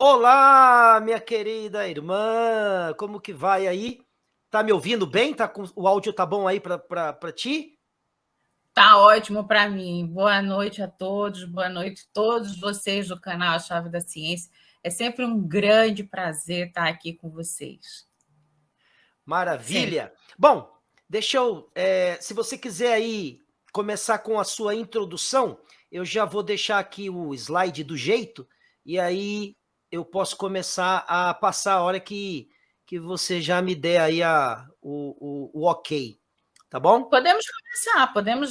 Olá, minha querida irmã, como que vai aí? Tá me ouvindo bem? O áudio tá bom aí para ti? Tá ótimo para mim. Boa noite a todos, boa noite a todos vocês do canal A Chave da Ciência. É sempre um grande prazer estar aqui com vocês. Sempre. Maravilha. Bom, se você quiser aí começar com a sua introdução, eu já vou deixar aqui o slide do jeito e aí eu posso começar a passar a hora que você já me der aí o ok, tá bom? Podemos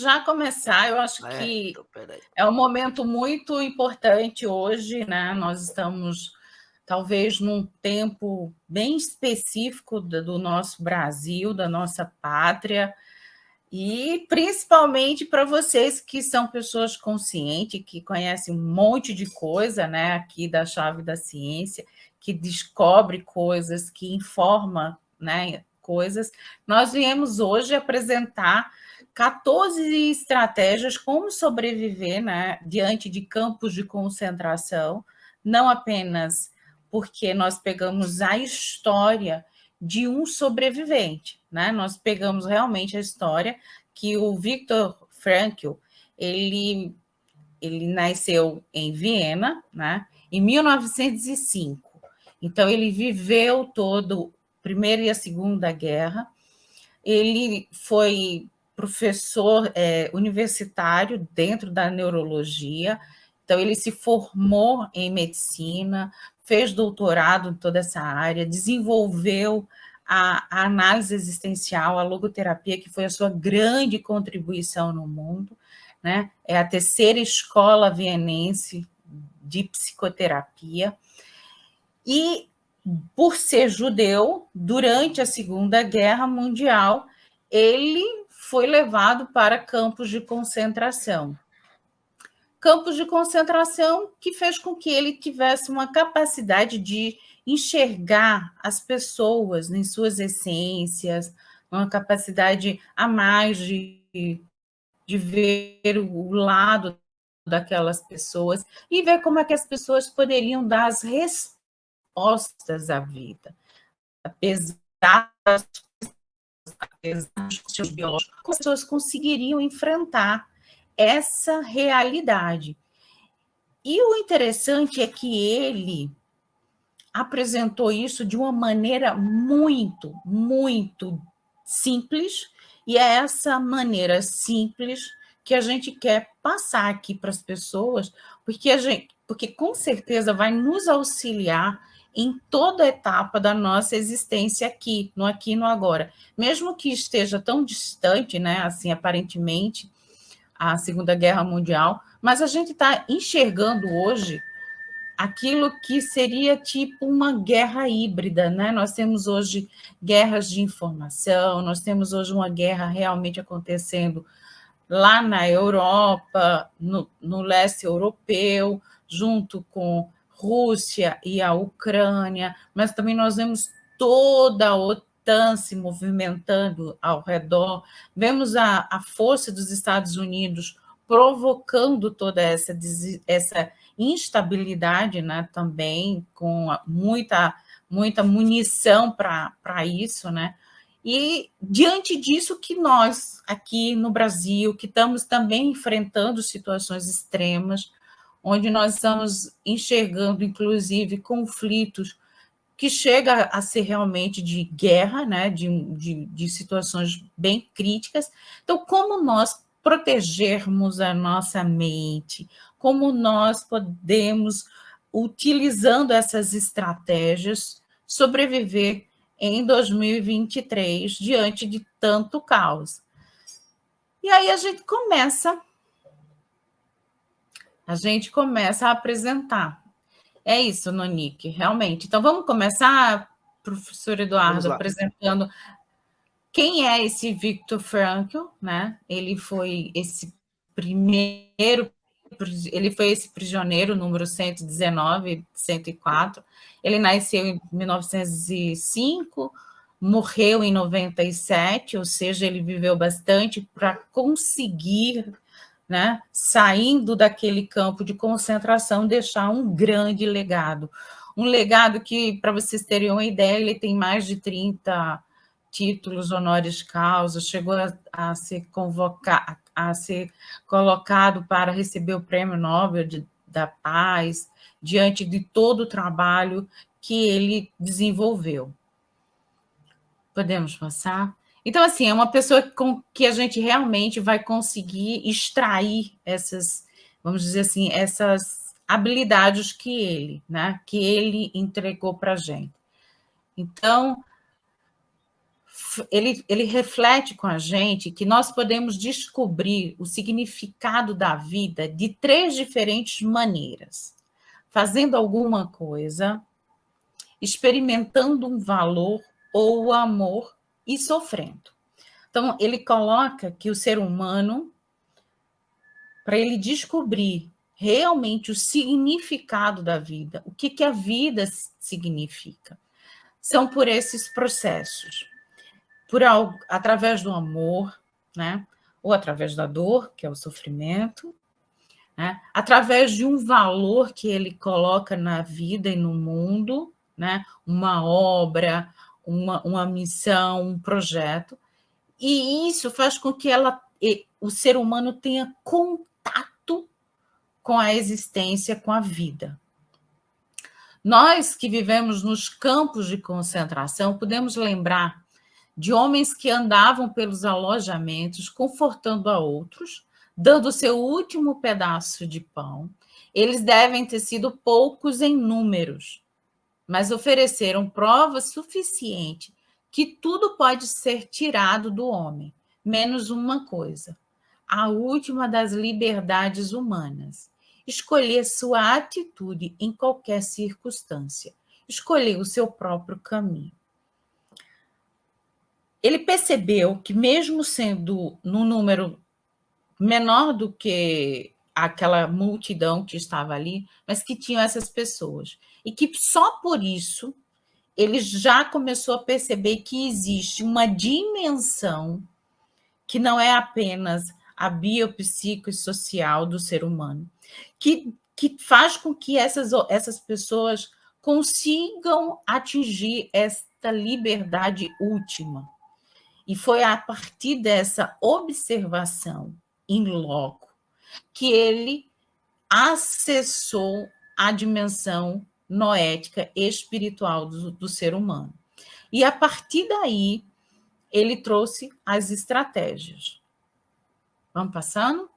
já começar. Eu acho que Então, peraí. é um momento muito importante hoje, né? Nós estamos talvez num tempo bem específico do nosso Brasil, da nossa pátria. E principalmente para vocês que são pessoas conscientes, que conhecem um monte de coisa, né, aqui da Chave da Ciência, que descobre coisas, que informa, né, coisas. Nós viemos hoje apresentar 14 estratégias como sobreviver, né, diante de campos de concentração, não apenas porque nós pegamos a história de um sobrevivente, né? Nós pegamos realmente a história que o Viktor Frankl, ele nasceu em Viena, né? Em 1905. Então ele viveu todo a Primeira e a Segunda Guerra. Ele foi professor universitário dentro da neurologia. Então ele se formou em medicina, fez doutorado em toda essa área, desenvolveu a análise existencial, a logoterapia, que foi a sua grande contribuição no mundo, né? É a terceira escola vienense de psicoterapia. E, por ser judeu, durante a Segunda Guerra Mundial, ele foi levado para campos de concentração. Campos de concentração que fez com que ele tivesse uma capacidade de enxergar as pessoas em suas essências, uma capacidade a mais de ver o lado daquelas pessoas e ver como é que as pessoas poderiam dar as respostas à vida, apesar dos seus biológicos, as pessoas conseguiriam enfrentar essa realidade. E o interessante é que ele apresentou isso de uma maneira muito, muito simples, e é essa maneira simples que a gente quer passar aqui para as pessoas, porque com certeza vai nos auxiliar em toda etapa da nossa existência aqui e no agora. Mesmo que esteja tão distante, né, assim, aparentemente, a Segunda Guerra Mundial, mas a gente está enxergando hoje aquilo que seria tipo uma guerra híbrida, né? Nós temos hoje guerras de informação, nós temos hoje uma guerra realmente acontecendo lá na Europa, no leste europeu, junto com Rússia e a Ucrânia, mas também nós vemos toda a OTAN se movimentando ao redor, vemos a força dos Estados Unidos provocando toda essa instabilidade, né, também, com muita munição para isso, né? E diante disso que nós, aqui no Brasil, que estamos também enfrentando situações extremas, onde nós estamos enxergando, inclusive, conflitos que chega a ser realmente de guerra, né, de situações bem críticas. Então, como nós protegermos a nossa mente, como nós podemos, utilizando essas estratégias, sobreviver em 2023 diante de tanto caos. E aí a gente começa a apresentar. É isso, Nonique, realmente. Então, vamos começar, professor Vamos Eduardo, lá. apresentando quem é esse Viktor Frankl, né? Ele foi esse prisioneiro número 119, 104. Ele nasceu em 1905, morreu em 97, ou seja, ele viveu bastante para conseguir, né, saindo daquele campo de concentração, deixar um grande legado. um legado que, para vocês terem uma ideia, ele tem mais de 30 títulos honoris causa, chegou a ser a ser colocado para receber o Prêmio Nobel da Paz, diante de todo o trabalho que ele desenvolveu. Podemos passar? Então, assim, é uma pessoa com que a gente realmente vai conseguir extrair essas, vamos dizer assim, essas habilidades que ele entregou para a gente. Então, ele reflete com a gente que nós podemos descobrir o significado da vida de 3 diferentes maneiras: fazendo alguma coisa, experimentando um valor ou o amor e sofrendo. Então, ele coloca que o ser humano, para ele descobrir realmente o significado da vida, o que a vida significa, são por esses processos. Através do amor, né? Ou através da dor, que é o sofrimento, né? Através de um valor que ele coloca na vida e no mundo, né? Uma obra, uma missão, um projeto, e isso faz com que o ser humano tenha contato com a existência, com a vida. Nós que vivemos nos campos de concentração, podemos lembrar de homens que andavam pelos alojamentos, confortando a outros, dando o seu último pedaço de pão. Eles devem ter sido poucos em números, mas ofereceram prova suficiente que tudo pode ser tirado do homem, menos uma coisa: a última das liberdades humanas. Escolher sua atitude em qualquer circunstância. Escolher o seu próprio caminho. Ele percebeu que, mesmo sendo num número menor do que aquela multidão que estava ali, mas que tinham essas pessoas, e que só por isso ele já começou a perceber que existe uma dimensão que não é apenas a biopsicossocial do ser humano, que faz com que essas pessoas consigam atingir esta liberdade última. E foi a partir dessa observação in loco que ele acessou a dimensão noética espiritual do ser humano. E a partir daí, ele trouxe as estratégias. Vamos passando?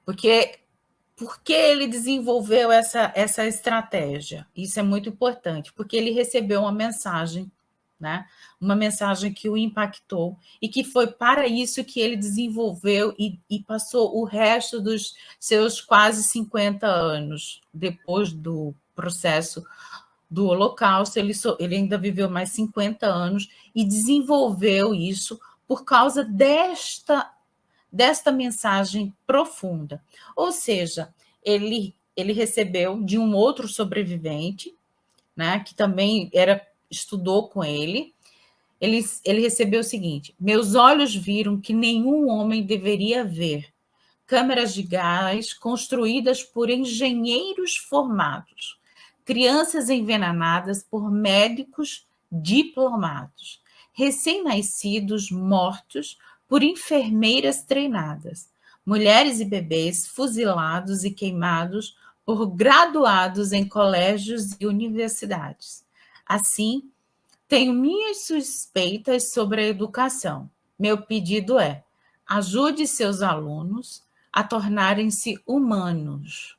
Por que ele desenvolveu essa estratégia? Isso é muito importante, porque ele recebeu uma mensagem, né? Uma mensagem que o impactou, e que foi para isso que ele desenvolveu e passou o resto dos seus quase 50 anos, depois do processo do Holocausto, ele ainda viveu mais 50 anos e desenvolveu isso por causa desta mensagem profunda. Ou seja, ele recebeu de um outro sobrevivente, né, que também estudou com ele. Ele recebeu o seguinte: meus olhos viram que nenhum homem deveria ver câmeras de gás construídas por engenheiros formados, crianças envenenadas por médicos diplomados, recém-nascidos mortos por enfermeiras treinadas, mulheres e bebês fuzilados e queimados por graduados em colégios e universidades. Assim, tenho minhas suspeitas sobre a educação. Meu pedido é: ajude seus alunos a tornarem-se humanos.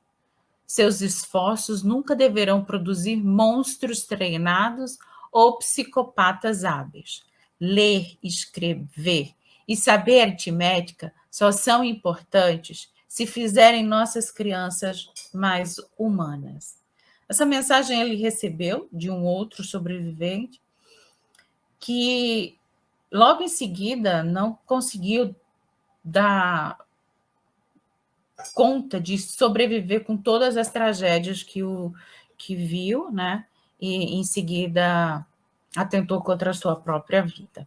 Seus esforços nunca deverão produzir monstros treinados ou psicopatas hábeis. Ler, escrever e saber aritmética só são importantes se fizerem nossas crianças mais humanas. Essa mensagem ele recebeu de um outro sobrevivente que, logo em seguida, não conseguiu dar conta de sobreviver com todas as tragédias que viu, né? E, em seguida, atentou contra a sua própria vida.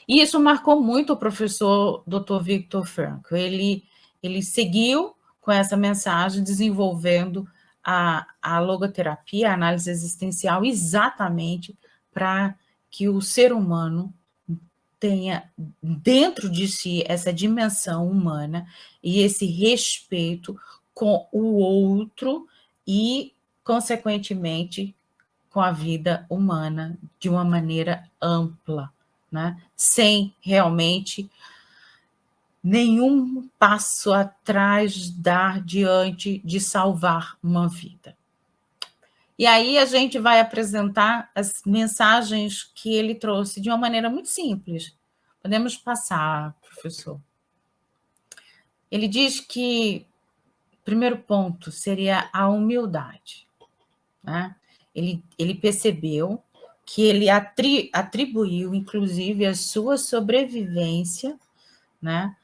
E isso marcou muito o professor Dr. Viktor Frankl. Ele seguiu com essa mensagem, desenvolvendo a logoterapia, a análise existencial, exatamente para que o ser humano tenha dentro de si essa dimensão humana e esse respeito com o outro e, consequentemente, com a vida humana de uma maneira ampla, né? Sem realmente nenhum passo atrás dar diante de salvar uma vida. E aí a gente vai apresentar as mensagens que ele trouxe de uma maneira muito simples. Podemos passar, professor. Ele diz que o primeiro ponto seria a humildade, né? Ele percebeu que ele atribuiu, inclusive, a sua sobrevivência, né,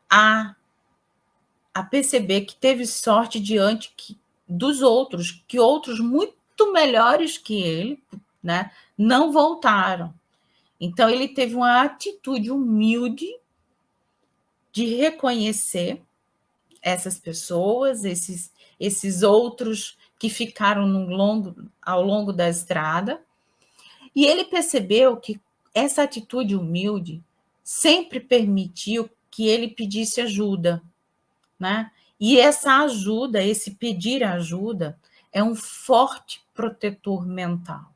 a perceber que teve sorte diante dos outros, que outros muito melhores que ele, né, não voltaram. Então, ele teve uma atitude humilde de reconhecer essas pessoas, esses outros que ficaram ao longo da estrada, e ele percebeu que essa atitude humilde sempre permitiu que ele pedisse ajuda, né? E essa ajuda, esse pedir ajuda, é um forte protetor mental.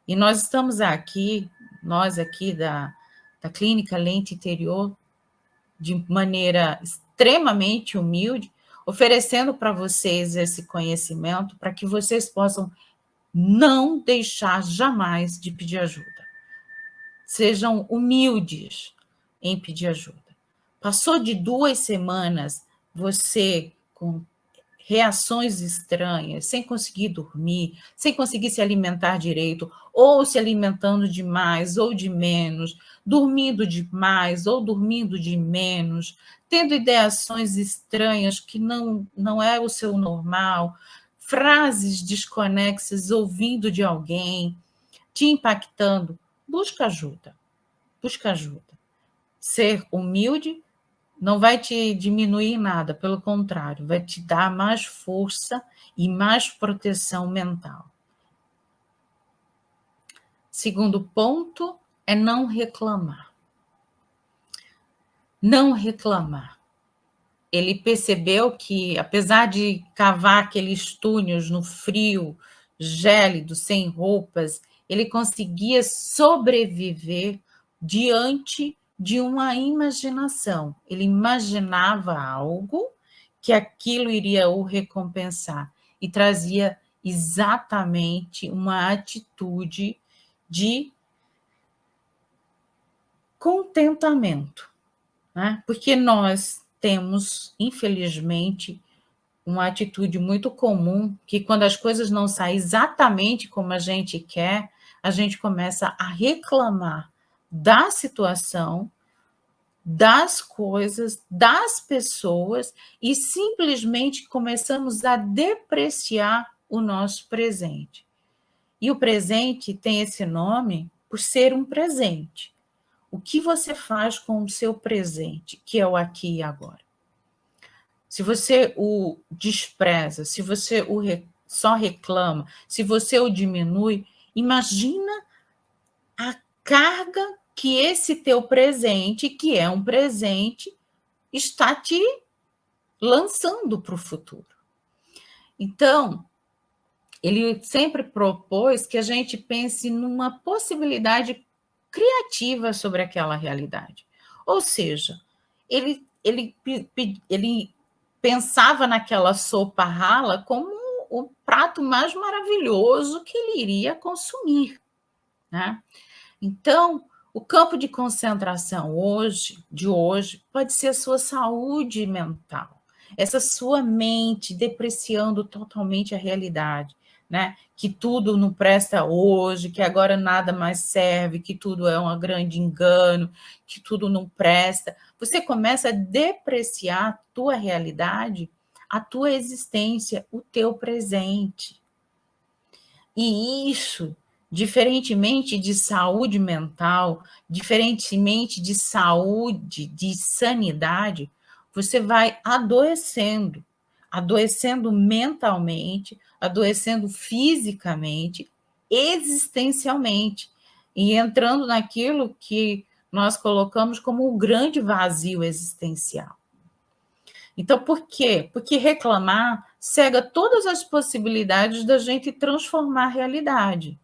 E nós estamos aqui, nós aqui da Clínica Lente Interior, de maneira extremamente humilde, oferecendo para vocês esse conhecimento para que vocês possam não deixar jamais de pedir ajuda. Sejam humildes em pedir ajuda. Passou de 2 semanas você com reações estranhas, sem conseguir dormir, sem conseguir se alimentar direito, ou se alimentando de mais ou de menos, dormindo demais ou dormindo de menos, tendo ideações estranhas que não é o seu normal, frases desconexas ouvindo de alguém, te impactando, busca ajuda. Busca ajuda. Ser humilde não vai te diminuir nada, pelo contrário, vai te dar mais força e mais proteção mental. Segundo ponto é não reclamar. Não reclamar. Ele percebeu que, apesar de cavar aqueles túneis no frio, gélido, sem roupas, ele conseguia sobreviver diante de uma imaginação. Ele imaginava algo que aquilo iria o recompensar e trazia exatamente uma atitude de contentamento, né? Porque nós temos, infelizmente, uma atitude muito comum que quando as coisas não saem exatamente como a gente quer, a gente começa a reclamar da situação, das coisas, das pessoas e simplesmente começamos a depreciar o nosso presente. E o presente tem esse nome por ser um presente. O que você faz com o seu presente, que é o aqui e agora? Se você o despreza, se você só reclama, se você o diminui, imagina a carga que esse teu presente, que é um presente, está te lançando para o futuro. Então, ele sempre propôs que a gente pense numa possibilidade criativa sobre aquela realidade. Ou seja, ele pensava naquela sopa rala como o prato mais maravilhoso que ele iria consumir, né? Então, o campo de concentração de hoje, pode ser a sua saúde mental, essa sua mente depreciando totalmente a realidade, né? Que tudo não presta hoje, que agora nada mais serve, que tudo é um grande engano, que tudo não presta. Você começa a depreciar a tua realidade, a tua existência, o teu presente. E isso, diferentemente de saúde mental, diferentemente de saúde, de sanidade, você vai adoecendo, adoecendo mentalmente, adoecendo fisicamente, existencialmente, e entrando naquilo que nós colocamos como um grande vazio existencial. Então, por quê? Porque reclamar cega todas as possibilidades da gente transformar a realidade.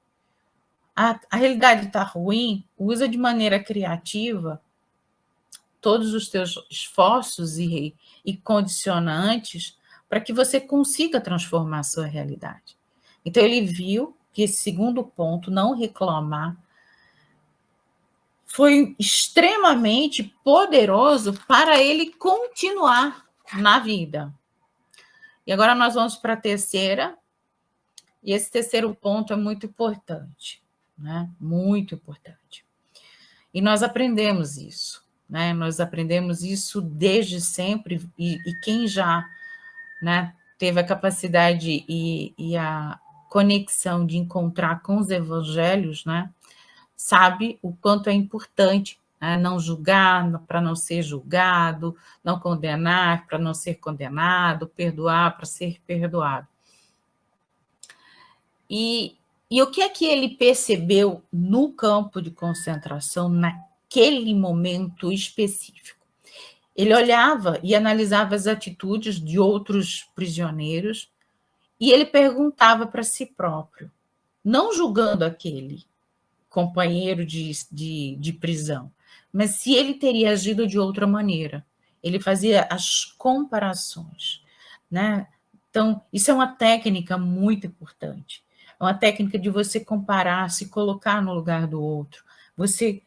A realidade está ruim, usa de maneira criativa todos os teus esforços e condicionantes para que você consiga transformar a sua realidade. Então, ele viu que esse segundo ponto, não reclamar, foi extremamente poderoso para ele continuar na vida. E agora nós vamos para a terceira, e esse terceiro ponto é muito importante, né? Muito importante. E nós aprendemos isso, né? Nós aprendemos isso desde sempre, e quem já, né, teve a capacidade e a conexão de encontrar com os evangelhos, né, sabe o quanto é importante, né, não julgar para não ser julgado, não condenar para não ser condenado, perdoar para ser perdoado. E o que é que ele percebeu no campo de concentração naquele momento específico? Ele olhava e analisava as atitudes de outros prisioneiros e ele perguntava para si próprio, não julgando aquele companheiro de prisão, mas se ele teria agido de outra maneira. Ele fazia as comparações, né? Então, isso é uma técnica muito importante. É uma técnica de você comparar, se colocar no lugar do outro, você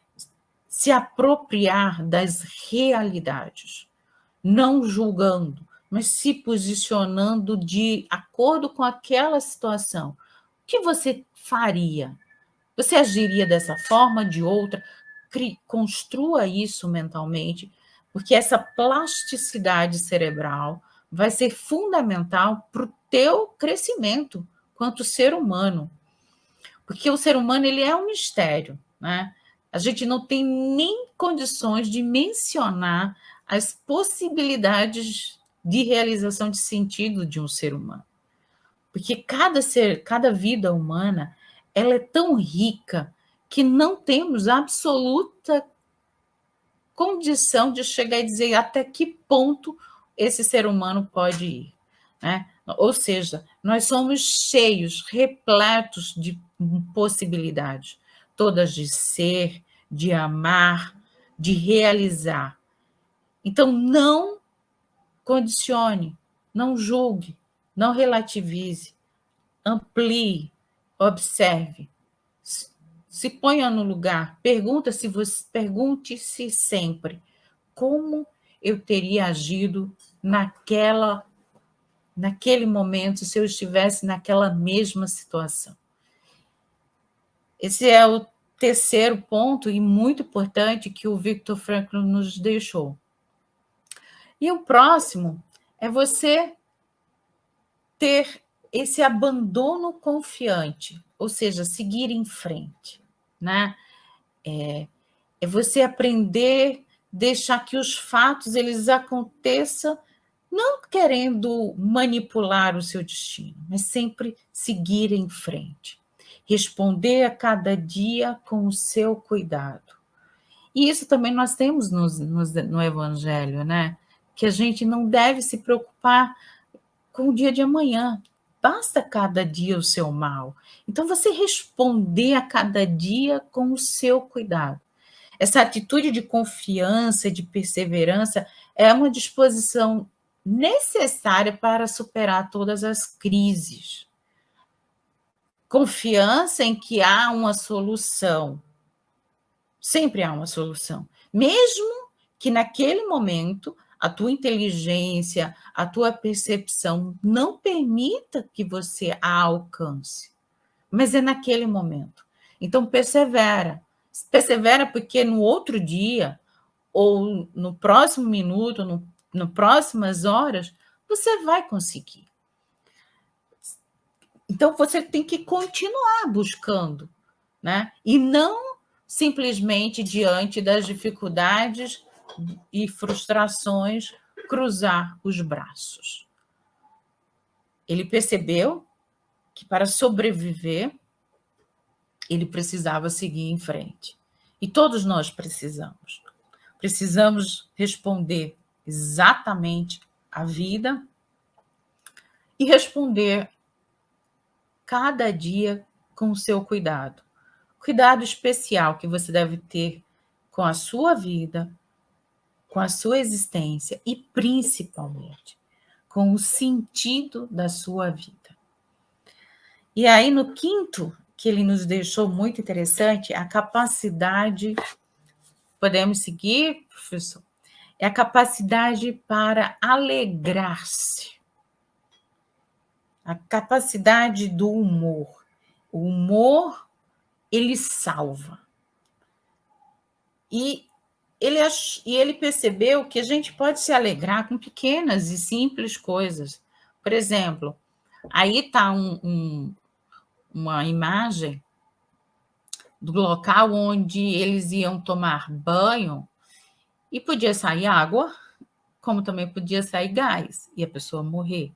se apropriar das realidades, não julgando, mas se posicionando de acordo com aquela situação. O que você faria? Você agiria dessa forma, de outra? Construa isso mentalmente, porque essa plasticidade cerebral vai ser fundamental para o teu crescimento quanto ser humano. Porque o ser humano ele é um mistério, né? A gente não tem nem condições de mencionar as possibilidades de realização de sentido de um ser humano. Porque cada vida humana, ela é tão rica que não temos absoluta condição de chegar e dizer até que ponto esse ser humano pode ir, né? Ou seja, nós somos cheios, repletos de possibilidades, todas de ser, de amar, de realizar. Então, não condicione, não julgue, não relativize, amplie, observe, se ponha no lugar, pergunte-se sempre como eu teria agido naquele momento se eu estivesse naquela mesma situação. Esse é o terceiro ponto e muito importante que o Viktor Frankl nos deixou. E o próximo é você ter esse abandono confiante, ou seja, seguir em frente, né? É você aprender, deixar que os fatos eles aconteçam, não querendo manipular o seu destino, mas sempre seguir em frente. Responder a cada dia com o seu cuidado. E isso também nós temos no Evangelho, né? Que a gente não deve se preocupar com o dia de amanhã. Basta cada dia o seu mal. Então, você responder a cada dia com o seu cuidado. Essa atitude de confiança, de perseverança, é uma disposição necessária para superar todas as crises. Confiança em que há uma solução. Sempre há uma solução. Mesmo que naquele momento a tua inteligência, a tua percepção não permita que você a alcance. Mas é naquele momento. Então, persevera. Persevera porque no outro dia, ou no próximo minuto, no próximas horas, você vai conseguir. Então, você tem que continuar buscando, né? E não simplesmente diante das dificuldades e frustrações cruzar os braços. Ele percebeu que para sobreviver, ele precisava seguir em frente. E todos nós precisamos. Precisamos responder exatamente à vida e responder cada dia com o seu cuidado. Cuidado especial que você deve ter com a sua vida, com a sua existência e, principalmente, com o sentido da sua vida. E aí, no quinto, que ele nos deixou muito interessante, a capacidade... Podemos seguir, professor? É a capacidade para alegrar-se. A capacidade do humor. O humor, ele salva. E ele percebeu que a gente pode se alegrar com pequenas e simples coisas. Por exemplo, aí está uma imagem do local onde eles iam tomar banho e podia sair água, como também podia sair gás, e a pessoa morrer.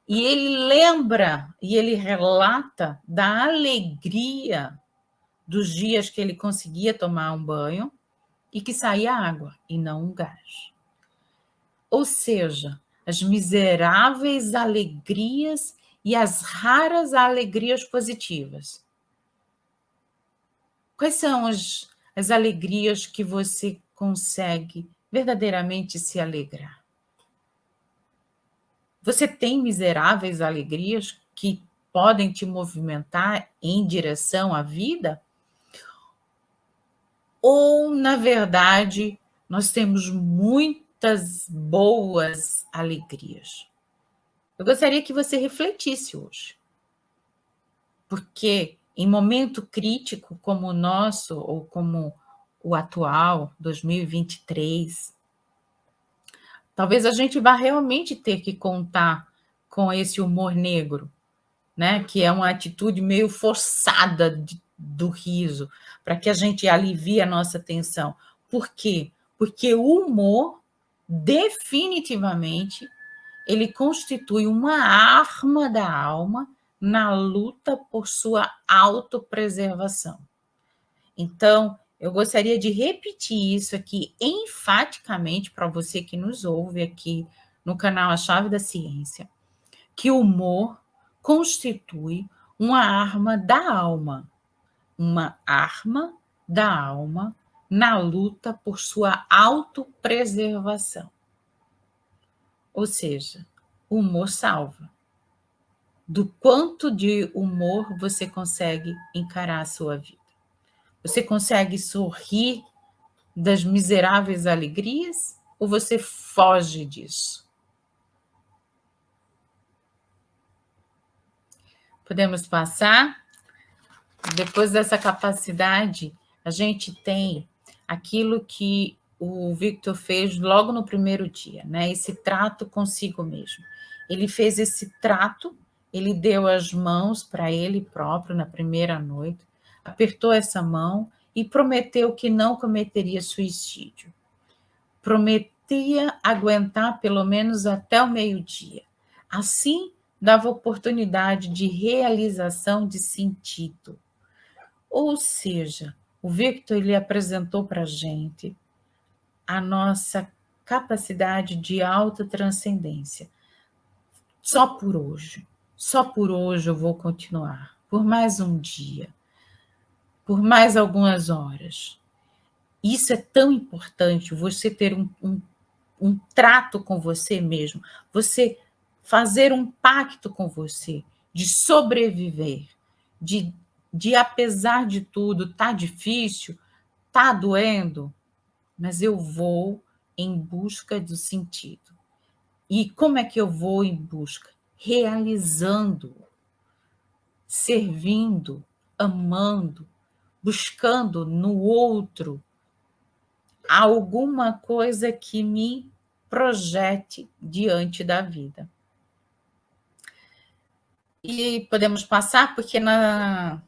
E ele lembra, e ele relata da alegria dos dias que ele conseguia tomar um banho e que saía água e não um gás. Ou seja, as miseráveis alegrias e as raras alegrias positivas. Quais são as alegrias que você consegue verdadeiramente se alegrar? Você tem miseráveis alegrias que podem te movimentar em direção à vida? Ou, na verdade, nós temos muitas boas alegrias? Eu gostaria que você refletisse hoje. Porque em momento crítico como o nosso, ou como o atual, 2023, talvez a gente vá realmente ter que contar com esse humor negro, né? Que é uma atitude meio forçada do riso, para que a gente alivie a nossa tensão. Por quê? Porque o humor, definitivamente, ele constitui uma arma da alma na luta por sua autopreservação. Então, eu gostaria de repetir isso aqui enfaticamente para você que nos ouve aqui no canal A Chave da Ciência, que o humor constitui uma arma da alma na luta por sua autopreservação. Ou seja, o humor salva. Do quanto de humor você consegue encarar a sua vida? Você consegue sorrir das miseráveis alegrias ou você foge disso? Podemos passar? Depois dessa capacidade, a gente tem aquilo que o Victor fez logo no primeiro dia, né? Esse trato consigo mesmo. Ele fez esse trato, ele deu as mãos para ele próprio na primeira noite, apertou essa mão e prometeu que não cometeria suicídio. Prometia aguentar pelo menos até o meio-dia. Assim, dava oportunidade de realização de sentido. Ou seja, o Victor ele apresentou para a gente a nossa capacidade de autotranscendência. Só por hoje eu vou continuar, por mais um dia, por mais algumas horas. Isso é tão importante, você ter um trato com você mesmo, você fazer um pacto com você, de sobreviver, de apesar de tudo, tá difícil, tá doendo, mas eu vou em busca do sentido. E como é que eu vou em busca? Realizando, servindo, amando, buscando no outro alguma coisa que me projete diante da vida. E podemos passar, porque na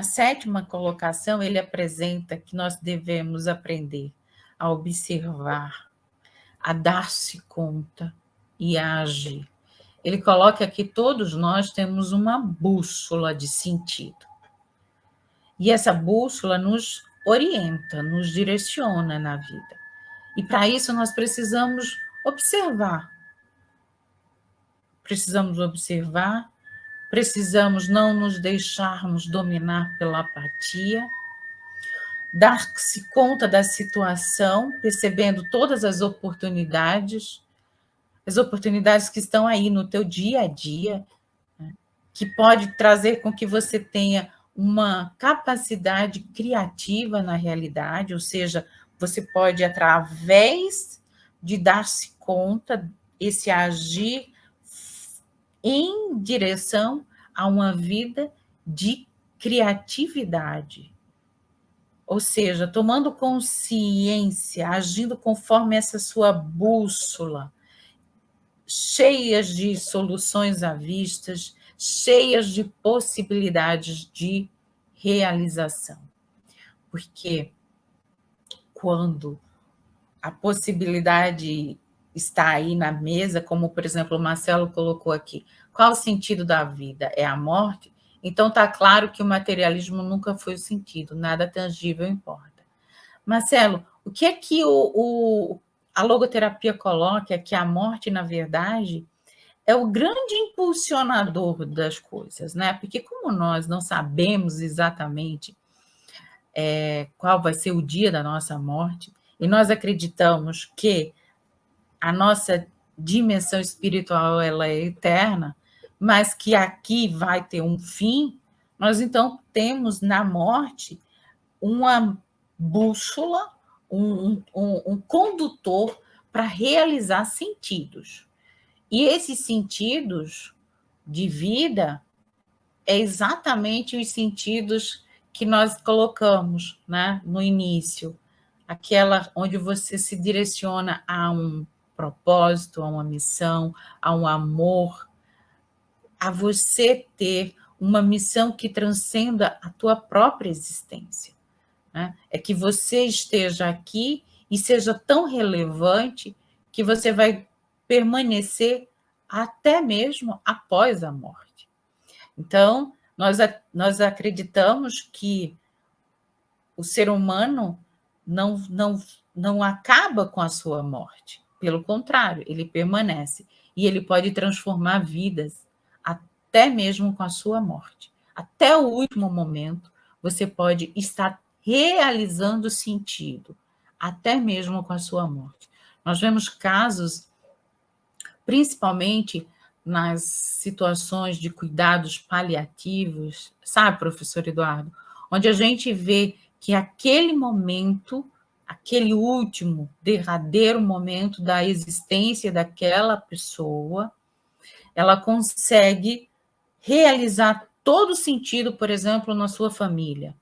sétima colocação ele apresenta que nós devemos aprender a observar, a dar-se conta e a agir. Ele coloca que todos nós temos uma bússola de sentido. E essa bússola nos orienta, nos direciona na vida. E para isso nós precisamos observar. Precisamos observar, precisamos não nos deixarmos dominar pela apatia, dar-se conta da situação, percebendo todas as oportunidades que estão aí no teu dia a dia, né, que pode trazer com que você tenha uma capacidade criativa na realidade, ou seja, você pode, através de dar-se conta, esse agir em direção a uma vida de criatividade. Ou seja, tomando consciência, agindo conforme essa sua bússola, cheias de soluções à vista, cheias de possibilidades de realização. Porque quando a possibilidade está aí na mesa, como, por exemplo, o Marcelo colocou aqui, qual o sentido da vida? É a morte? Então, está claro que o materialismo nunca foi o sentido, nada tangível importa. Marcelo, o que é que a logoterapia coloca é que a morte, na verdade, é o grande impulsionador das coisas, né? Porque como nós não sabemos exatamente qual vai ser o dia da nossa morte, e nós acreditamos que a nossa dimensão espiritual ela é eterna, mas que aqui vai ter um fim, nós então temos na morte uma bússola, um condutor para realizar sentidos. E esses sentidos de vida é exatamente os sentidos que nós colocamos, né, no início, aquela onde você se direciona a um propósito, a uma missão, a um amor, a você ter uma missão que transcenda a tua própria existência, né? É que você esteja aqui e seja tão relevante que você vai permanecer até mesmo após a morte. Então, nós acreditamos que o ser humano não acaba com a sua morte. Pelo contrário, ele permanece. E ele pode transformar vidas até mesmo com a sua morte. Até o último momento, você pode estar realizando sentido, até mesmo com a sua morte. Nós vemos casos, principalmente nas situações de cuidados paliativos, sabe, professor Eduardo? Onde a gente vê que aquele momento, aquele último, derradeiro momento da existência daquela pessoa, ela consegue realizar todo o sentido, por exemplo, na sua família.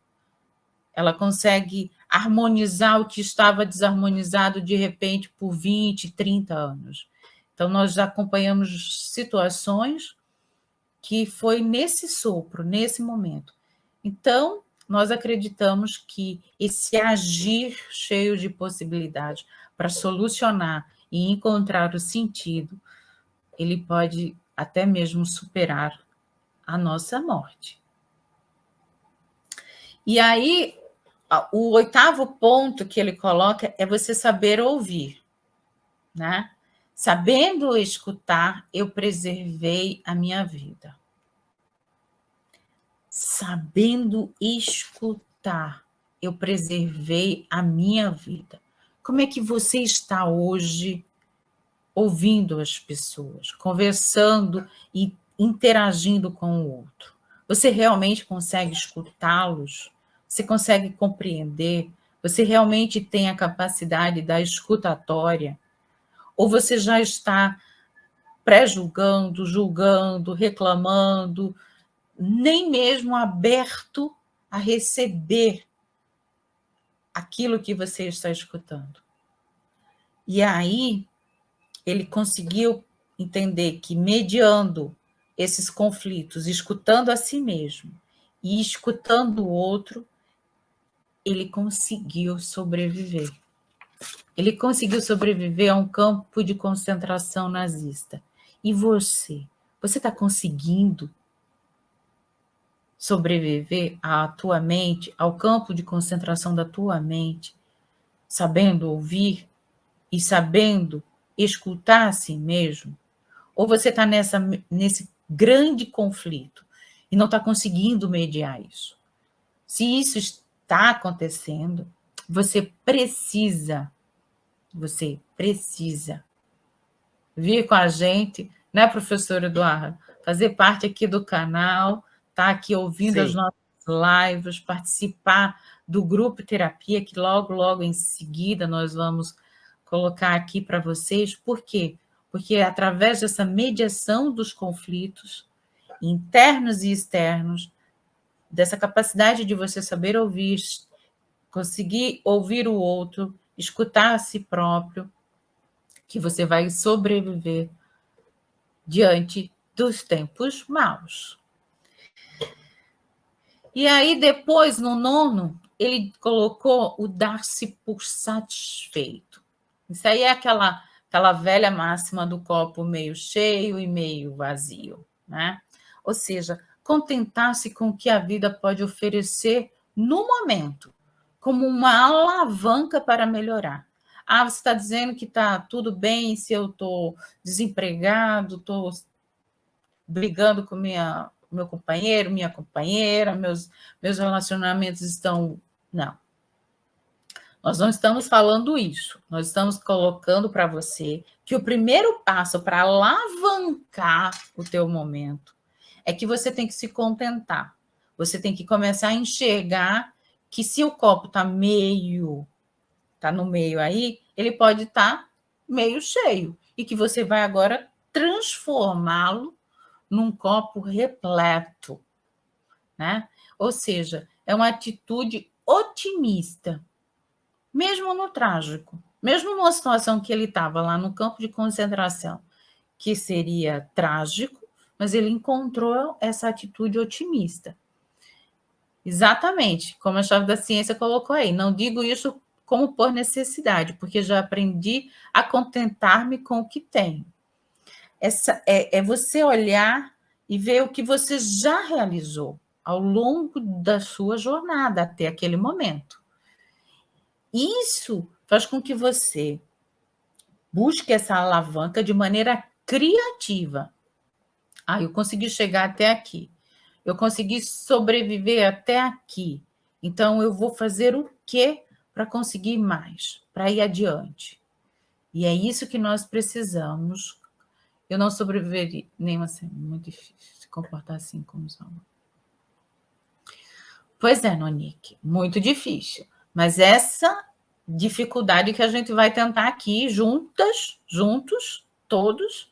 Ela consegue harmonizar o que estava desarmonizado de repente por 20, 30 anos. Então, nós acompanhamos situações que foi nesse sopro, nesse momento. Então, nós acreditamos que esse agir cheio de possibilidades para solucionar e encontrar o sentido, ele pode até mesmo superar a nossa morte. E aí, o 8º ponto que ele coloca é você saber ouvir, né? Sabendo escutar, eu preservei a minha vida. Sabendo escutar, eu preservei a minha vida. Como é que você está hoje ouvindo as pessoas, conversando e interagindo com o outro? Você realmente consegue escutá-los? Você consegue compreender? Você realmente tem a capacidade da escutatória? Ou você já está pré-julgando, julgando, reclamando, nem mesmo aberto a receber aquilo que você está escutando? E aí, ele conseguiu entender que, mediando esses conflitos, escutando a si mesmo e escutando o outro, ele conseguiu sobreviver. Ele conseguiu sobreviver a um campo de concentração nazista. E você? Você está conseguindo sobreviver à tua mente, ao campo de concentração da tua mente, sabendo ouvir e sabendo escutar a si mesmo? Ou você está nesse grande conflito e não está conseguindo mediar isso? Se isso está acontecendo, você precisa vir com a gente, né, professor Eduardo? Fazer parte aqui do canal, tá aqui ouvindo as nossas lives, participar do grupo terapia, que logo em seguida nós vamos colocar aqui para vocês. Por quê? Porque através dessa mediação dos conflitos internos e externos, dessa capacidade de você saber ouvir, conseguir ouvir o outro, escutar a si próprio, que você vai sobreviver diante dos tempos maus. E aí, depois, no 9º, ele colocou o dar-se por satisfeito. Isso aí é aquela velha máxima do copo meio cheio e meio vazio, né? Ou seja, contentar-se com o que a vida pode oferecer no momento, como uma alavanca para melhorar. Você está dizendo que está tudo bem se eu estou desempregado, estou brigando com meu companheiro, minha companheira, meus relacionamentos estão... Não. Nós não estamos falando isso. Nós estamos colocando para você que o primeiro passo para alavancar o teu momento é que você tem que se contentar. Você tem que começar a enxergar que se o copo está no meio aí, ele pode estar meio cheio e que você vai agora transformá-lo num copo repleto, né? Ou seja, é uma atitude otimista, mesmo no trágico, mesmo numa situação que ele estava lá no campo de concentração, que seria trágico, mas ele encontrou essa atitude otimista. Exatamente, como a chave da ciência colocou aí. Não digo isso como por necessidade, porque já aprendi a contentar-me com o que tenho. É você olhar e ver o que você já realizou ao longo da sua jornada até aquele momento. Isso faz com que você busque essa alavanca de maneira criativa. Eu consegui chegar até aqui. Eu consegui sobreviver até aqui. Então, eu vou fazer o quê para conseguir mais, para ir adiante? E é isso que nós precisamos. Eu não sobreviveria nem assim, muito difícil se comportar assim como os alunos. Pois é, Nonique, muito difícil. Mas essa dificuldade que a gente vai tentar aqui, juntos, todos,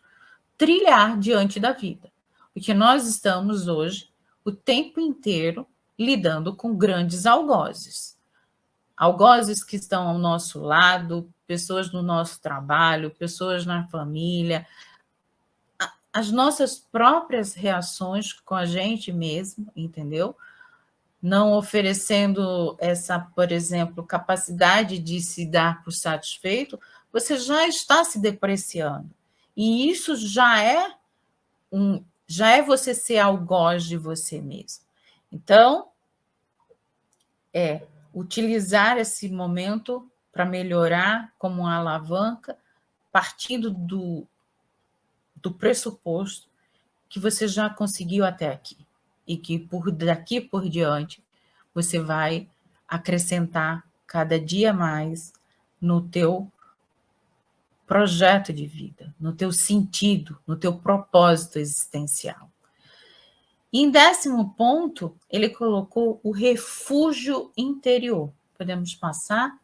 trilhar diante da vida. Porque nós estamos hoje, o tempo inteiro, lidando com grandes algozes. Algozes que estão ao nosso lado, pessoas no nosso trabalho, pessoas na família, as nossas próprias reações com a gente mesmo, entendeu? Não oferecendo essa, por exemplo, capacidade de se dar por satisfeito, você já está se depreciando. E isso já é você ser algoz de você mesmo. Então, utilizar esse momento para melhorar como uma alavanca, partindo do pressuposto que você já conseguiu até aqui e que daqui por diante você vai acrescentar cada dia mais no teu projeto de vida, no teu sentido, no teu propósito existencial. E em 10º ponto, ele colocou o refúgio interior. Podemos passar?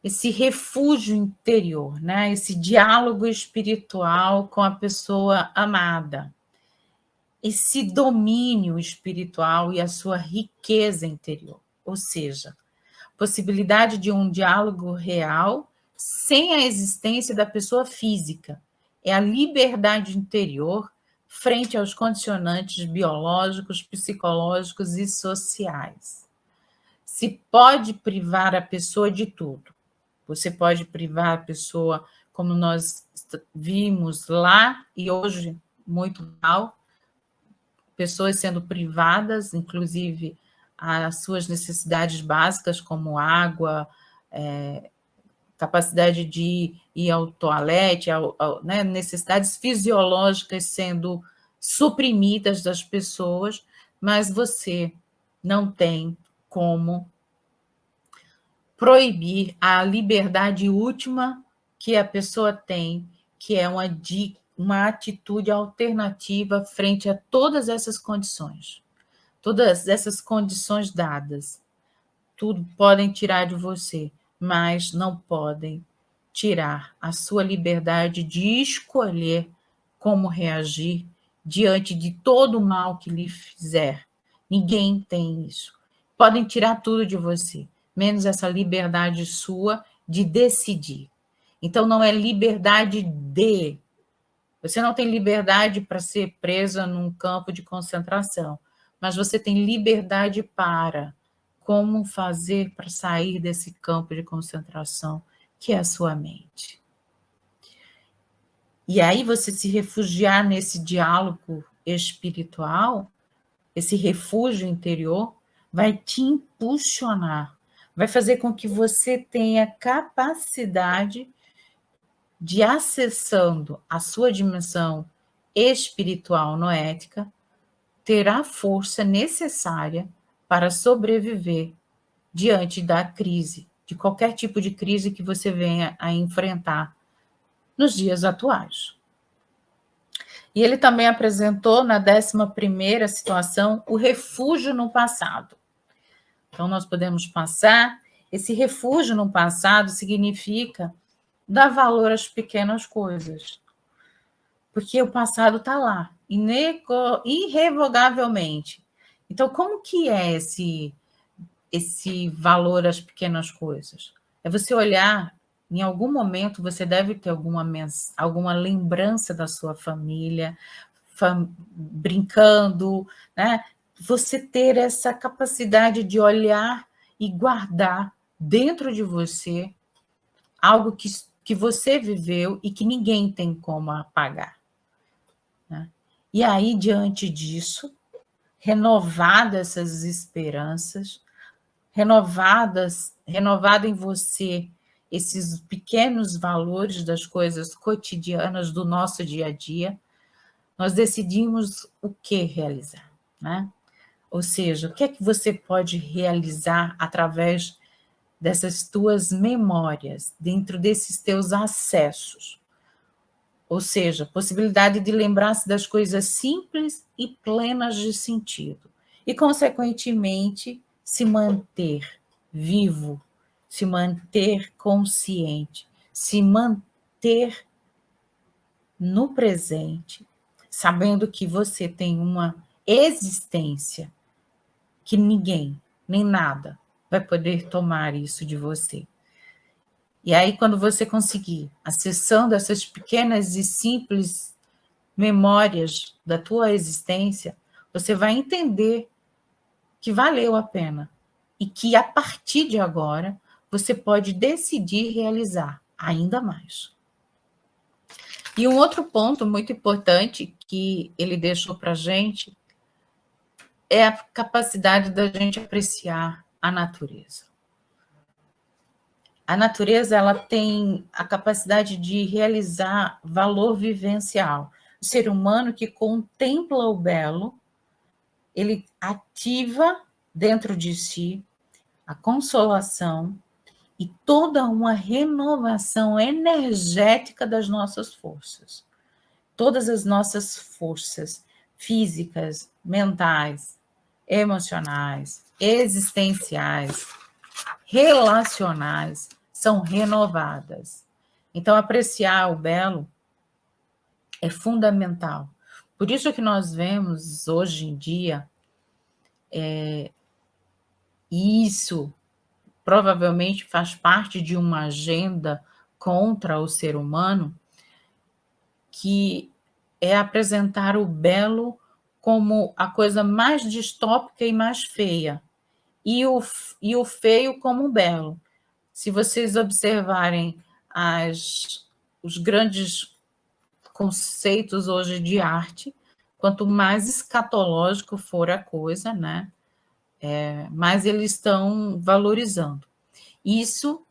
Esse refúgio interior, né? Esse diálogo espiritual com a pessoa amada. Esse domínio espiritual e a sua riqueza interior. Ou seja, possibilidade de um diálogo real sem a existência da pessoa física. É a liberdade interior frente aos condicionantes biológicos, psicológicos e sociais. se pode privar a pessoa de tudo. Você pode privar a pessoa, como nós vimos lá e hoje muito mal, pessoas sendo privadas, inclusive as suas necessidades básicas, como água, capacidade de ir ao toalete, né, necessidades fisiológicas sendo suprimidas das pessoas, mas você não tem como proibir a liberdade última que a pessoa tem, que é uma atitude alternativa frente a todas essas condições dadas. Tudo podem tirar de você, mas não podem tirar a sua liberdade de escolher como reagir diante de todo o mal que lhe fizer. Ninguém tem isso. Podem tirar tudo de você, menos essa liberdade sua de decidir. Então, não é liberdade de. Você não tem liberdade para ser presa num campo de concentração, mas você tem liberdade para como fazer para sair desse campo de concentração, que é a sua mente. E aí você se refugiar nesse diálogo espiritual, esse refúgio interior, vai te impulsionar, vai fazer com que você tenha capacidade de, acessando a sua dimensão espiritual noética, ter a força necessária para sobreviver diante da crise, de qualquer tipo de crise que você venha a enfrentar nos dias atuais. E ele também apresentou na 11ª situação o refúgio no passado. Então, nós podemos passar. Esse refúgio no passado significa dar valor às pequenas coisas. Porque o passado está lá, irrevogavelmente. Então, como que é esse valor às pequenas coisas? É você olhar, em algum momento você deve ter alguma lembrança da sua família, brincando, né? Você ter essa capacidade de olhar e guardar dentro de você algo que você viveu e que ninguém tem como apagar. Né? E aí, diante disso, renovadas essas esperanças, renovado em você esses pequenos valores das coisas cotidianas do nosso dia a dia, nós decidimos o que realizar, né? Ou seja, o que é que você pode realizar através dessas tuas memórias, dentro desses teus acessos? Ou seja, possibilidade de lembrar-se das coisas simples e plenas de sentido. E, consequentemente, se manter vivo, se manter consciente, se manter no presente, sabendo que você tem uma existência que ninguém, nem nada, vai poder tomar isso de você. E aí, quando você conseguir, acessando essas pequenas e simples memórias da tua existência, você vai entender que valeu a pena e que, a partir de agora, você pode decidir realizar ainda mais. E um outro ponto muito importante que ele deixou para a gente é a capacidade da gente apreciar a natureza. A natureza, ela tem a capacidade de realizar valor vivencial. O ser humano que contempla o belo, ele ativa dentro de si a consolação e toda uma renovação energética das nossas forças. Todas as nossas forças físicas, mentais, emocionais, existenciais, relacionais, são renovadas. Então, apreciar o belo é fundamental. Por isso que nós vemos hoje em dia, isso provavelmente faz parte de uma agenda contra o ser humano, que é apresentar o belo como a coisa mais distópica e mais feia. e o feio como belo. Se vocês observarem os grandes conceitos hoje de arte, quanto mais escatológico for a coisa, né, mais eles estão valorizando. Isso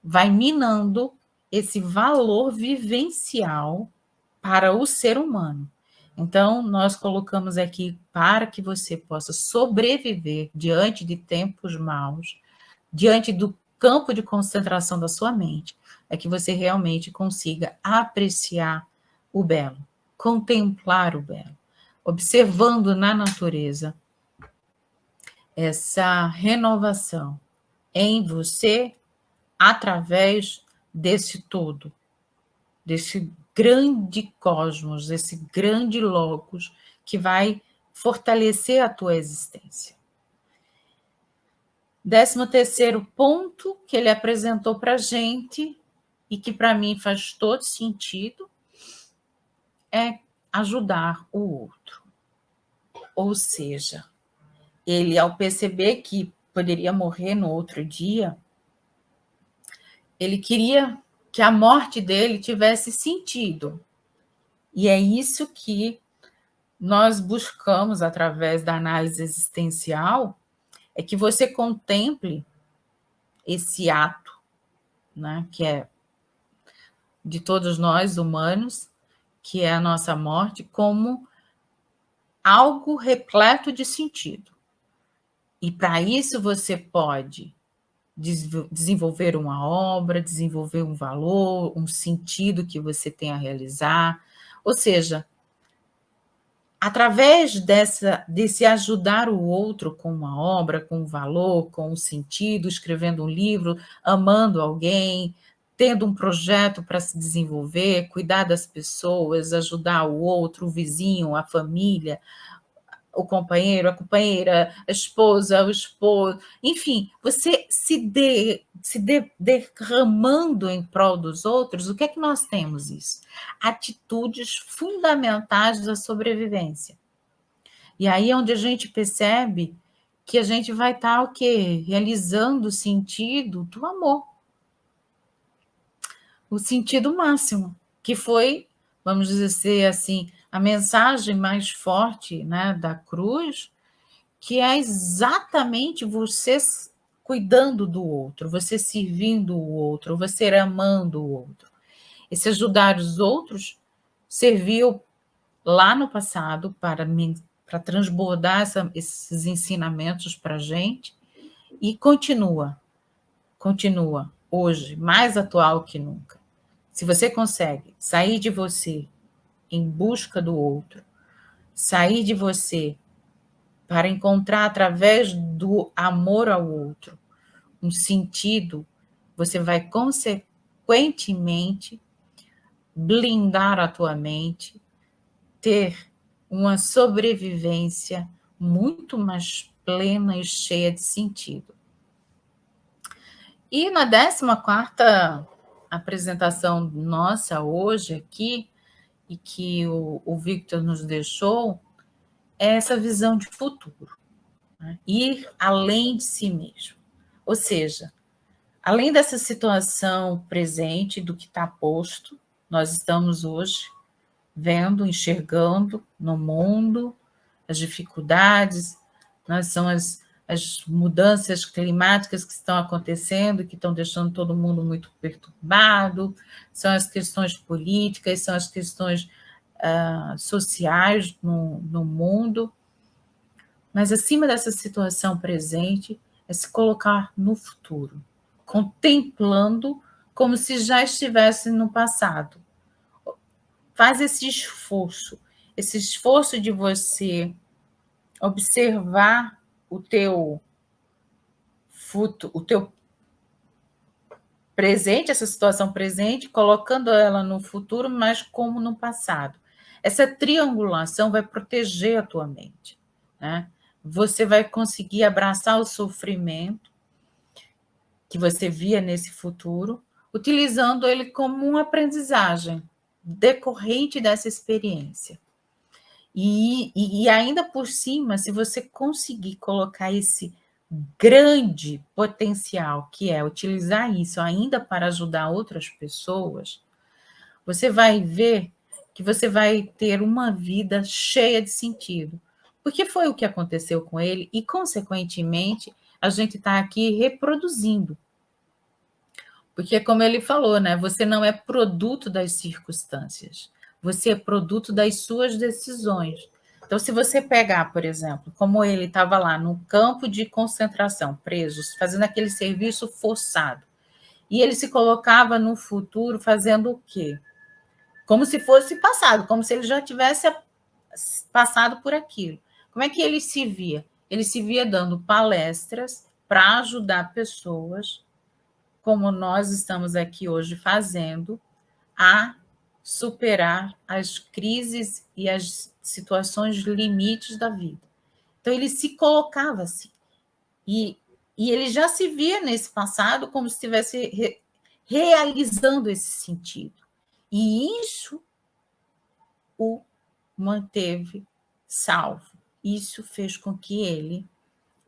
vai minando esse valor vivencial para o ser humano. Então, nós colocamos aqui para que você possa sobreviver diante de tempos maus, diante do campo de concentração da sua mente, é que você realmente consiga apreciar o belo, contemplar o belo, observando na natureza essa renovação em você através desse todo, desse grande cosmos, desse grande logos que vai fortalecer a tua existência. 13º ponto que ele apresentou para a gente e que para mim faz todo sentido é ajudar o outro. Ou seja, ele, ao perceber que poderia morrer no outro dia, ele queria que a morte dele tivesse sentido. E é isso que nós buscamos através da análise existencial, é que você contemple esse ato, né, que é de todos nós humanos, que é a nossa morte, como algo repleto de sentido. E para isso você pode desenvolver uma obra, desenvolver um valor, um sentido que você tem a realizar. Ou seja, através desse ajudar o outro com uma obra, com um valor, com um sentido, escrevendo um livro, amando alguém, tendo um projeto para se desenvolver, cuidar das pessoas, ajudar o outro, o vizinho, a família, o companheiro, a companheira, a esposa, o esposo, enfim, você se derramando em prol dos outros, o que é que nós temos isso? Atitudes fundamentais da sobrevivência. E aí é onde a gente percebe que a gente vai estar o quê? Realizando o sentido do amor. O sentido máximo, que foi, vamos dizer assim, a mensagem mais forte, né, da cruz, que é exatamente você cuidando do outro, você servindo o outro, você amando o outro. Esse ajudar os outros serviu lá no passado para transbordar esses ensinamentos para a gente e continua hoje, mais atual que nunca. Se você consegue sair de você em busca do outro, sair de você para encontrar através do amor ao outro um sentido, você vai consequentemente blindar a tua mente, ter uma sobrevivência muito mais plena e cheia de sentido. E na 14ª apresentação nossa hoje aqui, e que o Victor nos deixou, é essa visão de futuro, né? Ir além de si mesmo. Ou seja, além dessa situação presente, do que está posto, nós estamos hoje vendo, enxergando no mundo as dificuldades, né? São as mudanças climáticas que estão acontecendo, que estão deixando todo mundo muito perturbado, são as questões políticas, são as questões sociais no mundo. Mas, acima dessa situação presente, é se colocar no futuro, contemplando como se já estivesse no passado. Faz esse esforço de você observar o teu presente, essa situação presente, colocando ela no futuro, mas como no passado. Essa triangulação vai proteger a tua mente, né? Você vai conseguir abraçar o sofrimento que você via nesse futuro, utilizando ele como uma aprendizagem decorrente dessa experiência. E ainda por cima, se você conseguir colocar esse grande potencial, que é utilizar isso ainda para ajudar outras pessoas, você vai ver que você vai ter uma vida cheia de sentido. Porque foi o que aconteceu com ele e, consequentemente, a gente está aqui reproduzindo. Porque, como ele falou, né? Você não é produto das circunstâncias, você é produto das suas decisões. Então, se você pegar, por exemplo, como ele estava lá no campo de concentração, presos, fazendo aquele serviço forçado, e ele se colocava no futuro fazendo o quê? Como se fosse passado, como se ele já tivesse passado por aquilo. Como é que ele se via? Ele se via dando palestras para ajudar pessoas, como nós estamos aqui hoje fazendo, a superar as crises e as situações limites da vida. Então, ele se colocava assim. E ele já se via nesse passado como se estivesse realizando esse sentido. E isso o manteve salvo. Isso fez com que ele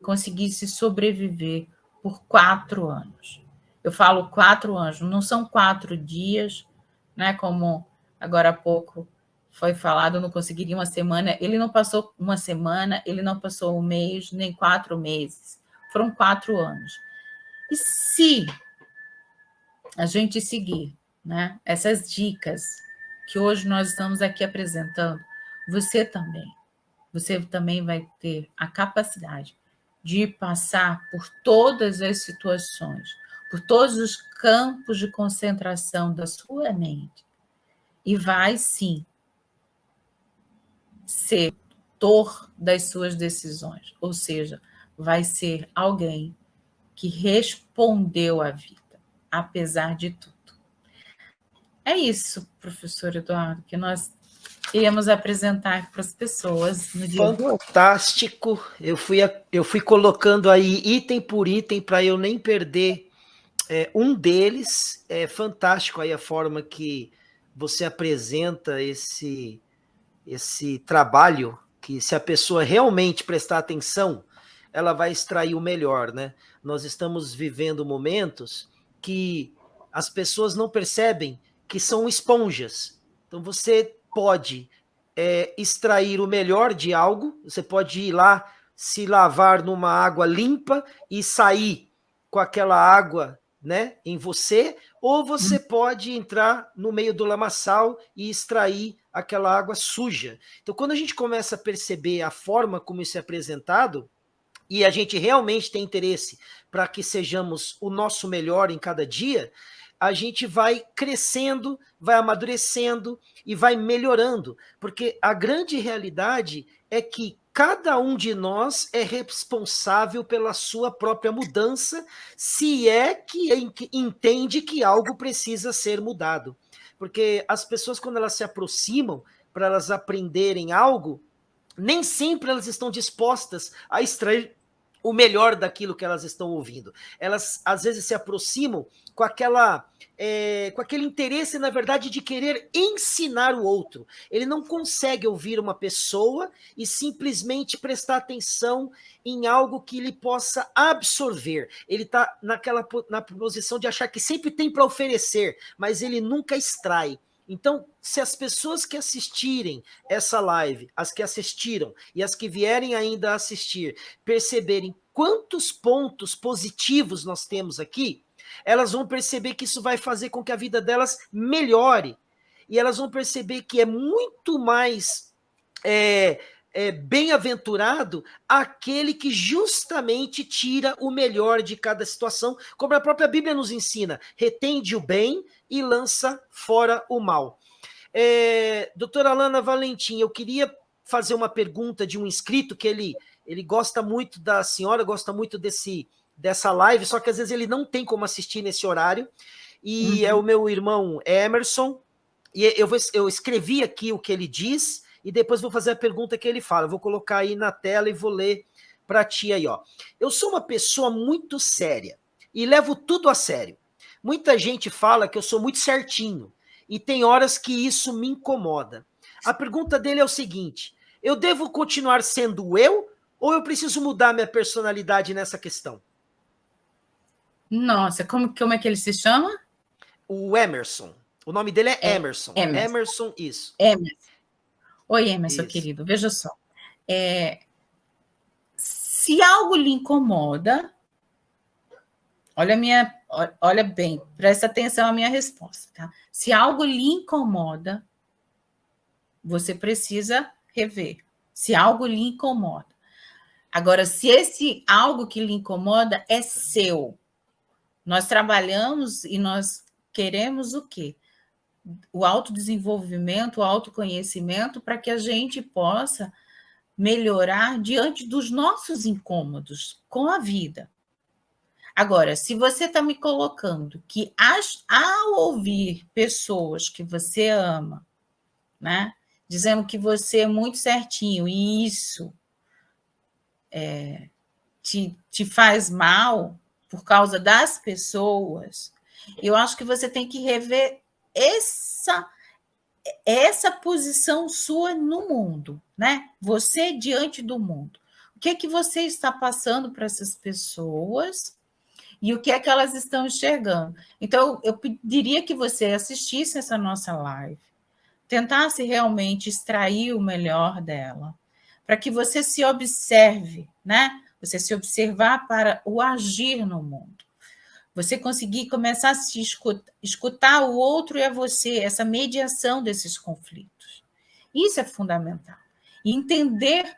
conseguisse sobreviver por 4 anos. Eu falo 4 anos, não são 4 dias, né? Como agora há pouco foi falado, eu não conseguiria uma semana. Ele não passou uma semana, ele não passou um mês, nem 4 meses. Foram 4 anos. E se a gente seguir, né, essas dicas que hoje nós estamos aqui apresentando, você também vai ter a capacidade de passar por todas as situações, por todos os campos de concentração da sua mente, e vai sim ser autor das suas decisões, ou seja, vai ser alguém que respondeu à vida, apesar de tudo. É isso, professor Eduardo, que nós íamos apresentar para as pessoas no dia de hoje. Fantástico. Eu fui colocando aí item por item para eu nem perder um deles. É fantástico aí a forma que você apresenta esse trabalho, que se a pessoa realmente prestar atenção, ela vai extrair o melhor, né? Nós estamos vivendo momentos que as pessoas não percebem que são esponjas. Então você pode extrair o melhor de algo, você pode ir lá se lavar numa água limpa e sair com aquela água, né, em você, ou você pode entrar no meio do lamaçal e extrair aquela água suja. Então, quando a gente começa a perceber a forma como isso é apresentado, e a gente realmente tem interesse para que sejamos o nosso melhor em cada dia, a gente vai crescendo, vai amadurecendo e vai melhorando, porque a grande realidade é que cada um de nós é responsável pela sua própria mudança, se é que entende que algo precisa ser mudado. Porque as pessoas, quando elas se aproximam para elas aprenderem algo, nem sempre elas estão dispostas a extrair o melhor daquilo que elas estão ouvindo. Elas, às vezes, se aproximam com com aquele interesse, na verdade, de querer ensinar o outro. Ele não consegue ouvir uma pessoa e simplesmente prestar atenção em algo que ele possa absorver. Ele está na posição de achar que sempre tem para oferecer, mas ele nunca extrai. Então, se as pessoas que assistirem essa live, as que assistiram e as que vierem ainda a assistir, perceberem quantos pontos positivos nós temos aqui, elas vão perceber que isso vai fazer com que a vida delas melhore. E elas vão perceber que é muito mais bem-aventurado aquele que justamente tira o melhor de cada situação, como a própria Bíblia nos ensina: retende o bem e lança fora o mal. Doutora Alana Valentim, eu queria fazer uma pergunta de um inscrito que ele gosta muito da senhora, gosta muito dessa live, só que às vezes ele não tem como assistir nesse horário, e é o meu irmão Emerson, e eu escrevi aqui o que ele diz, e depois vou fazer a pergunta que ele fala. Eu vou colocar aí na tela e vou ler para ti aí, ó. Eu sou uma pessoa muito séria e levo tudo a sério. Muita gente fala que eu sou muito certinho e tem horas que isso me incomoda. A pergunta dele é o seguinte: eu devo continuar sendo eu Ou eu preciso mudar minha personalidade nessa questão? Nossa, como é que ele se chama? O Emerson. O nome dele é É Emerson. Emerson. Emerson, isso. Emerson. Oi, Emerson, Isso. querido. Veja só. Se algo lhe incomoda, olha bem, presta atenção à minha resposta, tá? Se algo lhe incomoda, você precisa rever. Se algo lhe incomoda. Agora, se esse algo que lhe incomoda é seu, nós trabalhamos e nós queremos o quê? O autodesenvolvimento, o autoconhecimento, para que a gente possa melhorar diante dos nossos incômodos com a vida. Agora, se você está me colocando que ao ouvir pessoas que você ama, né, dizendo que você é muito certinho e isso te faz mal por causa das pessoas, eu acho que você tem que rever essa posição sua no mundo, né? Você diante do mundo. O que é que você está passando para essas pessoas e o que é que elas estão enxergando? Então, eu pediria que você assistisse essa nossa live, tentasse realmente extrair o melhor dela, para que você se observe, né? Você se observar para o agir no mundo. Você conseguir começar a se escutar o outro e a você, essa mediação desses conflitos. Isso é fundamental. E entender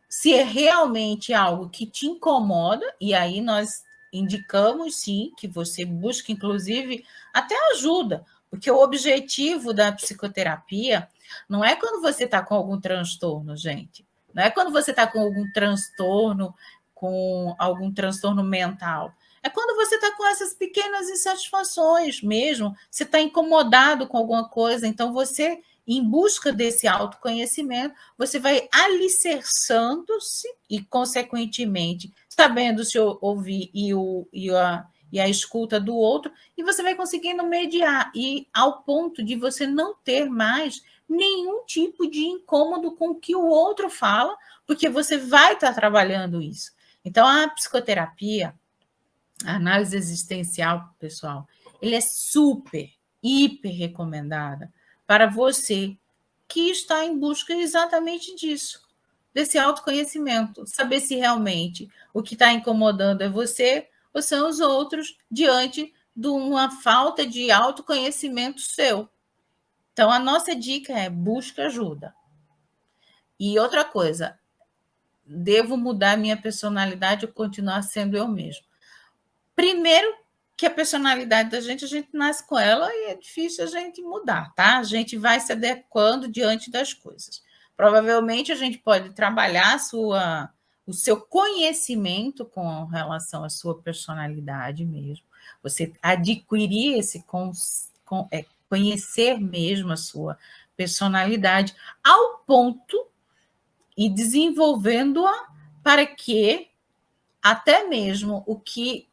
se é realmente algo que te incomoda, e aí nós indicamos, sim, que você busque, inclusive, até ajuda, porque o objetivo da psicoterapia não é quando você está com algum transtorno, gente. Não é quando você está com algum transtorno mental. É quando você está com essas pequenas insatisfações mesmo, você está incomodado com alguma coisa, então você, em busca desse autoconhecimento, você vai alicerçando-se e, consequentemente, sabendo se ouvir e a escuta do outro, e você vai conseguindo mediar, e ao ponto de você não ter mais nenhum tipo de incômodo com o que o outro fala, porque você vai estar trabalhando isso. Então, a psicoterapia, a análise existencial, pessoal, ele é super, hiper recomendada para você que está em busca exatamente disso, desse autoconhecimento, saber se realmente o que está incomodando é você ou são os outros diante de uma falta de autoconhecimento seu. Então, a nossa dica é busca ajuda. E outra coisa, devo mudar minha personalidade ou continuar sendo eu mesmo? Primeiro, que a personalidade da gente, a gente nasce com ela e é difícil a gente mudar, tá? A gente vai se adequando diante das coisas. Provavelmente a gente pode trabalhar o seu conhecimento com relação à sua personalidade mesmo. Você adquirir conhecer mesmo a sua personalidade ao ponto e desenvolvendo-a para que até mesmo o que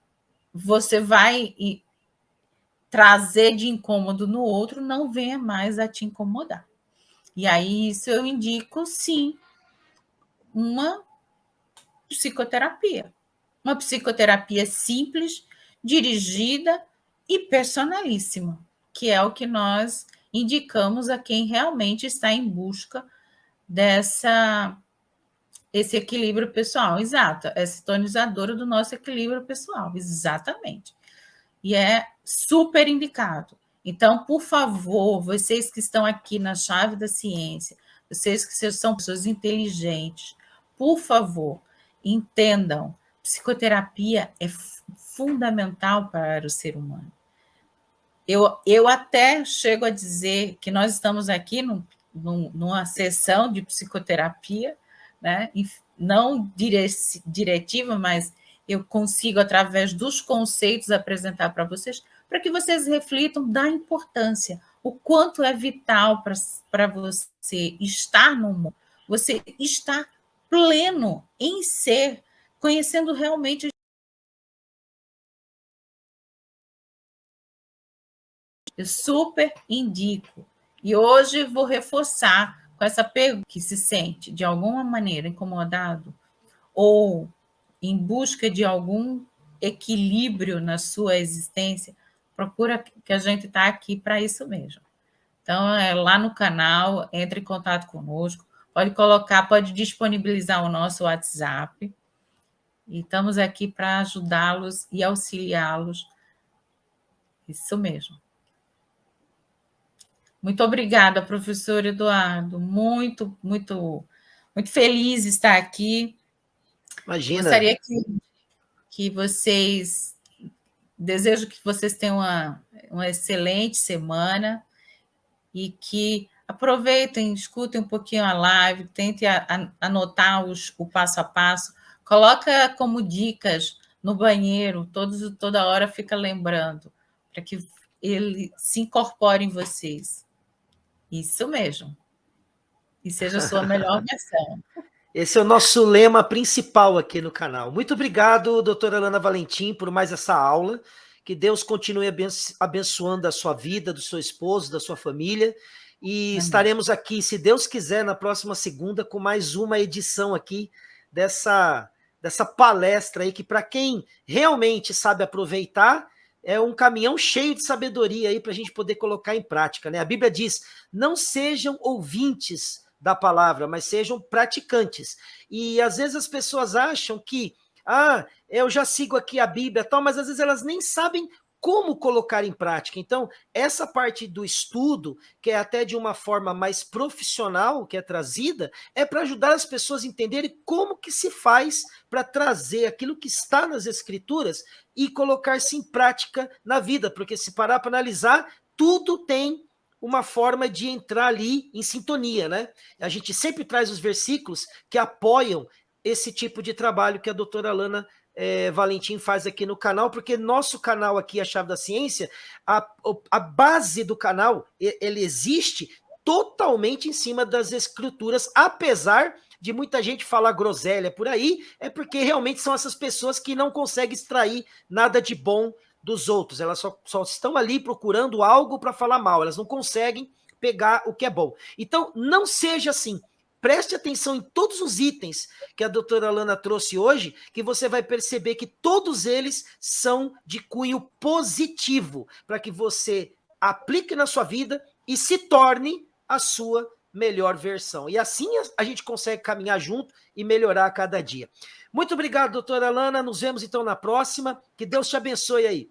você vai trazer de incômodo no outro não venha mais a te incomodar. E aí, isso eu indico, sim, uma psicoterapia. Uma psicoterapia simples, dirigida e personalíssima, que é o que nós indicamos a quem realmente está em busca esse equilíbrio pessoal. Exato, é sintonizadora do nosso equilíbrio pessoal, exatamente. E é super indicado. Então, por favor, vocês que estão aqui na Chave da Ciência, vocês que são pessoas inteligentes, por favor, entendam, psicoterapia é fundamental para o ser humano. Eu até chego a dizer que nós estamos aqui numa sessão de psicoterapia, né? Não diretiva, mas eu consigo, através dos conceitos, apresentar para que vocês reflitam da importância, o quanto é vital para você estar no mundo, você estar pleno em ser, conhecendo realmente. Eu super indico. E hoje vou reforçar com essa pergunta: que se sente de alguma maneira incomodado ou em busca de algum equilíbrio na sua existência, procura que a gente está aqui para isso mesmo. Então, é lá no canal, entre em contato conosco, pode disponibilizar o nosso WhatsApp, e estamos aqui para ajudá-los e auxiliá-los. Isso mesmo. Muito obrigada, professor Eduardo. Muito, muito, muito feliz de estar aqui. Imagina. Gostaria que vocês... Desejo que vocês tenham uma excelente semana e que aproveitem, escutem um pouquinho a live, tentem anotar o passo a passo, coloca como dicas no banheiro, toda hora fica lembrando, para que ele se incorpore em vocês. Isso mesmo. E seja a sua melhor versão. Esse é o nosso lema principal aqui no canal. Muito obrigado, doutora Alana Valentim, por mais essa aula. Que Deus continue abençoando a sua vida, do seu esposo, da sua família. E Amém. Estaremos aqui, se Deus quiser, na próxima segunda, com mais uma edição aqui dessa palestra aí, que para quem realmente sabe aproveitar, é um caminhão cheio de sabedoria aí para a gente poder colocar em prática, né? A Bíblia diz, não sejam ouvintes da palavra, mas sejam praticantes. E às vezes as pessoas acham que, eu já sigo aqui a Bíblia e tal, mas às vezes elas nem sabem como colocar em prática. Então, essa parte do estudo, que é até de uma forma mais profissional, que é trazida, é para ajudar as pessoas a entenderem como que se faz para trazer aquilo que está nas Escrituras e colocar-se em prática na vida, porque se parar para analisar, tudo tem uma forma de entrar ali em sintonia, né? A gente sempre traz os versículos que apoiam esse tipo de trabalho que a doutora Alana Valentim faz aqui no canal, porque nosso canal aqui, A Chave da Ciência, a base do canal, ele existe totalmente em cima das Escrituras, apesar de muita gente falar groselha por aí, é porque realmente são essas pessoas que não conseguem extrair nada de bom dos outros, elas só estão ali procurando algo para falar mal, elas não conseguem pegar o que é bom. Então, não seja assim. Preste atenção em todos os itens que a doutora Alana trouxe hoje, que você vai perceber que todos eles são de cunho positivo, para que você aplique na sua vida e se torne a sua melhor versão. E assim a gente consegue caminhar junto e melhorar a cada dia. Muito obrigado, doutora Alana. Nos vemos então na próxima. Que Deus te abençoe aí.